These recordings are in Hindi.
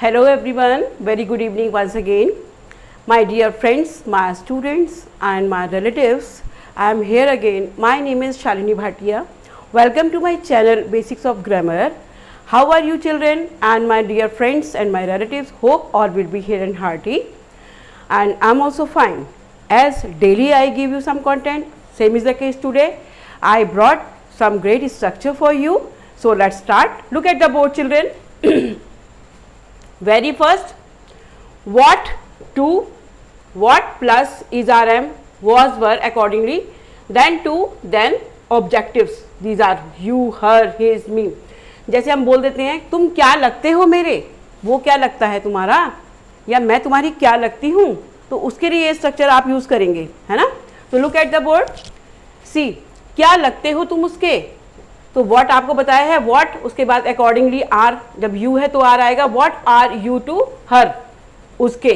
Hello everyone, very good evening once again. My dear friends, my students and my relatives, I am here again. My name is Shalini Bhatia. Welcome to my channel Basics of Grammar. How are you children and my dear friends and my relatives? Hope all will be here and hearty. And I am also fine. As daily I give you some content, same is the case today. I brought some great structure for you. So let's start. Look at the board children. Very first, what to, what plus is RM, was, were accordingly, then to, then objectives. These are you, her, his, me. जैसे हम बोल देते हैं तुम क्या लगते हो मेरे, वो क्या लगता है तुम्हारा, या मैं तुम्हारी क्या लगती हूँ, तो उसके लिए ये स्ट्रक्चर आप यूज करेंगे, है ना. तो लुक एट द बोर्ड. सी, क्या लगते हो तुम उसके, तो व्हाट आपको बताया है व्हाट, उसके बाद अकॉर्डिंगली आर, जब यू है तो आर आएगा. What are you to her, उसके,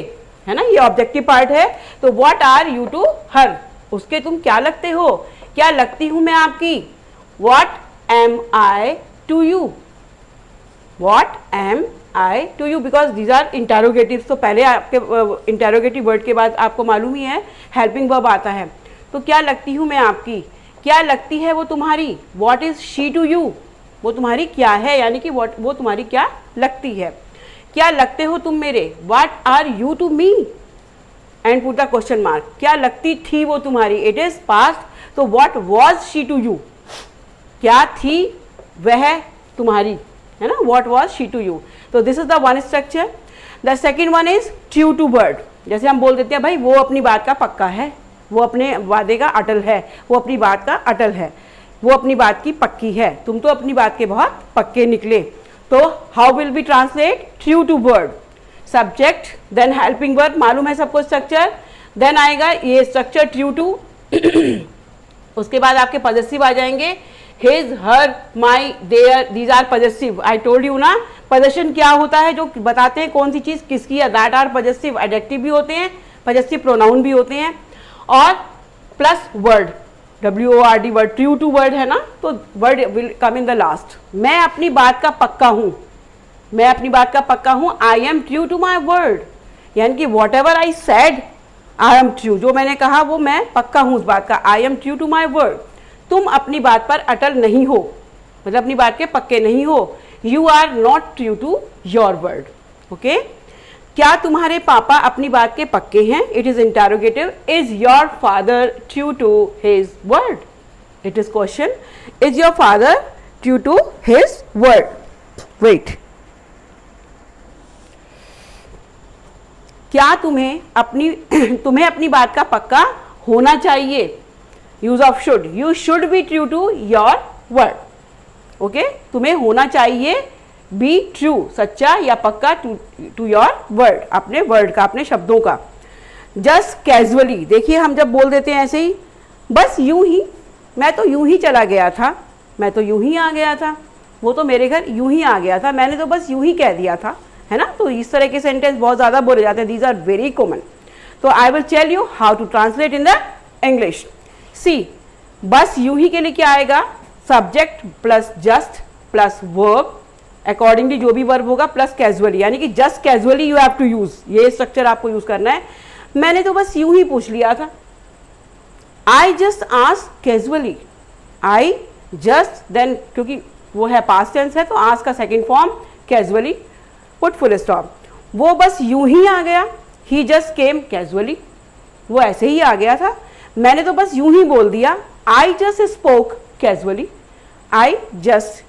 है ना, ये ऑब्जेक्टिव पार्ट है. तो what are you to her, उसके तुम क्या लगते हो, क्या लगती हूं मैं आपकी. What am I to you, what am I to you, because these are interrogative. तो पहले आपके इंटेरोगेटिव वर्ड के बाद आपको मालूम ही है हेल्पिंग वर्ब आता है. तो क्या लगती हूं मैं आपकी, क्या लगती है वो तुम्हारी. What is she to you, वो तुम्हारी क्या है, यानी कि वो तुम्हारी क्या लगती है. क्या लगते हो तुम मेरे. What are you to me and put the question mark. क्या लगती थी वो तुम्हारी, इट इज पास्ट. तो what was she to you, क्या थी वह तुम्हारी, है ना. What was she to you. तो this is the one structure. The second one is true to word. जैसे हम बोल देते हैं भाई वो अपनी बात का पक्का है, वो अपने वादे का अटल है, वो अपनी बात का अटल है, वो अपनी बात की पक्की है, तुम तो अपनी बात के बहुत पक्के निकले. तो how will be translate. True to word, subject, then helping verb, मालूम है सबको स्ट्रक्चर. देन आएगा ये स्ट्रक्चर ट्रू टू. उसके बाद आपके पॉजेसिव आ जाएंगे. His, her, my, their, these are possessive. I told you ना, पॉजेशन क्या होता है, जो बताते हैं कौन सी चीज किसकी है. That are possessive. एडजेक्टिव भी होते हैं, पॉजेसिव प्रोनाउन भी होते हैं. और plus word, WORD word, true to word है ना, तो word will come in the last. मैं अपनी बात का पक्का हूं, मैं अपनी बात का पक्का हूं. I am true to my word, यानी कि whatever I said I am true, जो मैंने कहा वो मैं पक्का हूं उस बात का. I am true to my word. तुम अपनी बात पर अटल नहीं हो, मतलब अपनी बात के पक्के नहीं हो. You are not true to your word. Okay. क्या तुम्हारे पापा अपनी बात के पक्के हैं, it is interrogative. Is your father true to his word, it is question. Is your father true to his word. Wait, क्या तुम्हें अपनी बात का पक्का होना चाहिए. Use of should, you should be true to your word. Okay, तुम्हें होना चाहिए बी ट्रू, सच्चा या पक्का टू योर वर्ड, अपने वर्ड का, अपने शब्दों का. जस्ट कैजुअली, देखिए हम जब बोल देते हैं ऐसे ही, बस यूं ही, मैं तो यूं ही चला गया था, मैं तो यूं ही आ गया था, वो तो मेरे घर यूं ही आ गया था, मैंने तो बस यूं ही कह दिया था, है ना. तो इस तरह के सेंटेंस बहुत ज़्यादा बोले जाते हैं. These are very common. तो I will tell you how to translate in the English. See, बस यूं ही के लिए क्या आएगा, subject plus just plus verb, accordingly जो भी वर्ब होगा, प्लस कैजुअली, यानी कि just casually you have to use. ये स्ट्रक्चर आपको यूज करना है. मैंने तो बस यूं ही पूछ लिया था. I just asked casually, I just, then क्योंकि वो है पास्ट टेंस है तो आस्क का second form casually, put full stop. वो बस यूं ही आ गया, ही जस्ट केम कैजुअली, वो ऐसे ही आ गया था. मैंने तो बस यूं ही बोल दिया. I just spoke casually, I just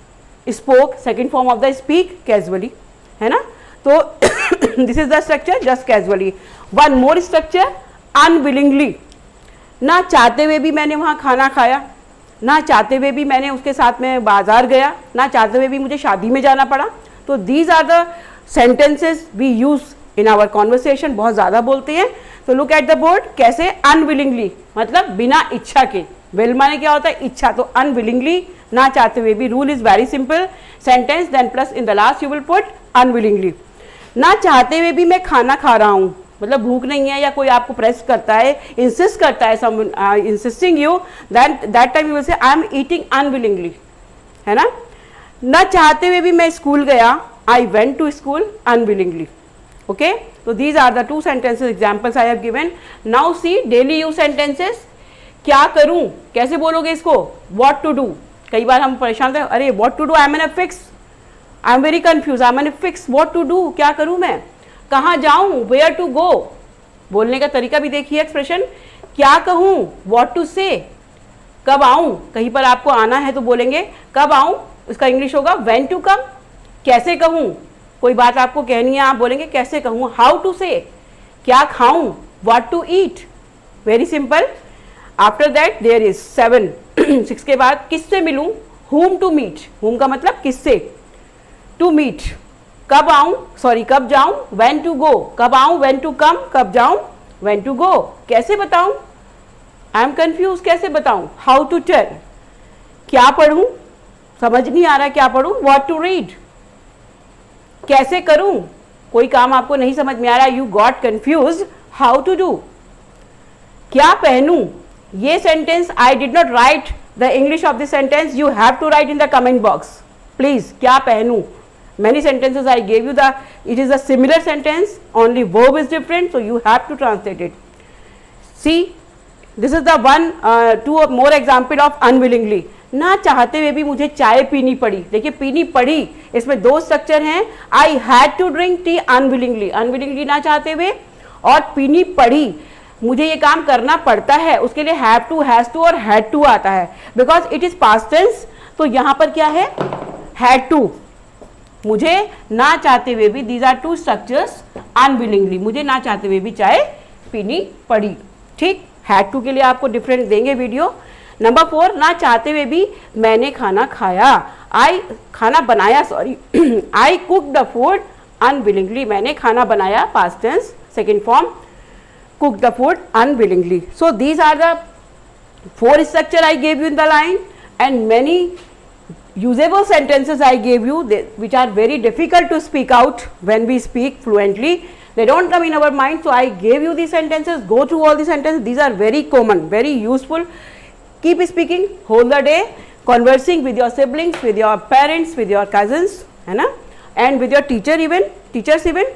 spoke, second form of the speak casually, है ना. तो this is the structure just casually. One more structure, unwillingly. ना चाहते हुए भी मैंने वहाँ खाना खाया, ना चाहते हुए भी मैंने उसके साथ में बाजार गया, ना चाहते हुए भी मुझे शादी में जाना पड़ा. तो these are the sentences we use in our conversation. बहुत ज़्यादा बोलते हैं. तो लुक एट द बोर्ड. कैसे, अनविलिंगली, मतलब बिना इच्छा के. विल माने क्या होता है, इच्छा. तो अनविलिंगली, ना चाहते हुए भी. Rule is very simple. Sentence then plus in the last you will put unwillingly. ना चाहते हुए भी मैं खाना खा रहा हूँ, मतलब भूख नहीं है या कोई आपको प्रेस करता है, इंसिस्ट करता है, some insisting you, that time you will say I am eating unwillingly, है ना. न चाहते हुए भी मैं स्कूल गया, I went to school unwillingly. Okay, so these are the two sentences examples I have given. Now see daily use sentences. क्या करूं, कैसे बोलोगे इसको? What to do. कई बार हम परेशान थे, अरे what to do, I am in a fix, I am very confused, I am in a fix, what to do, क्या करूं मैं, कहाँ जाऊं, where to go. बोलने का तरीका भी देखिए, एक्सप्रेशन क्या कहूं, what to say, कब आऊं, कहीं पर आपको आना है तो बोलेंगे कब आऊं, उसका इंग्लिश होगा when to come. कैसे कहूं, कोई बात आपको कहनी है, आप बोलेंगे कैसे कहूँ, हाउ टू से, क्या खाऊं, what to eat. Very simple. After that there is 7. 6 के बाद किससे मिलूं, whom टू मीट. whom का मतलब किससे, टू मीट, कब आऊं, सॉरी कब जाऊं, when टू गो, कब आऊं, when टू कम, कब जाऊं, when टू गो. कैसे बताऊं, आई एम कंफ्यूज, कैसे बताऊं, हाउ टू टेल. क्या पढ़ूं, समझ नहीं आ रहा क्या पढ़ूं, व्हाट टू रीड. कैसे करूं, कोई काम आपको नहीं समझ में आ रहा, you got confuse, how to do. क्या पहनूं, ये sentence I did not write the English of this sentence, you have to write in the comment box please. क्या पहनूं, many sentences I gave you, it is a similar sentence, only verb is different, so you have to translate it. See, this is the one, two more example of unwillingly. ना चाहते हुए भी मुझे चाय पीनी पड़ी. देखिए पीनी पड़ी, इसमें दो स्ट्रक्चर हैं. I had to drink tea unwillingly, unwillingly ना चाहते हुए, और पीनी पड़ी, मुझे ये काम करना पड़ता है, उसके लिए हैव टू, हैज टू और हैड टू आता है, because it is past tense. तो यहाँ पर क्या है, हैड टू. मुझे ना चाहते हुए भी, these are two structures, unwillingly, मुझे ना चाहते हुए भी चाय पीनी पड़ी. ठीक, हैड टू के लिए आपको डिफरेंट देंगे वीडियो. नंबर 4, ना चाहते हुए भी मैंने खाना खाया, आई खाना बनाया, sorry I cook the food unwillingly, मैंने खाना बनाया, past tense, second form, cook the food unwillingly. So these are the 4 structure I gave you in the line, and many usable sentences I gave you, which are very difficult to speak out when we speak fluently. They don't come in our mind, so I gave you these sentences. Go through all these sentences. These are very common, very useful. Keep speaking whole the day, conversing with your siblings, with your parents, with your cousins, है ना, and with your teachers even,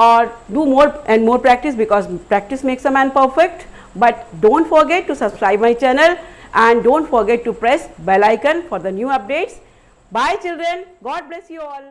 or do more and more practice, because practice makes a man perfect. But don't forget to subscribe my channel, and don't forget to press bell icon for the new updates. Bye children, God bless you all.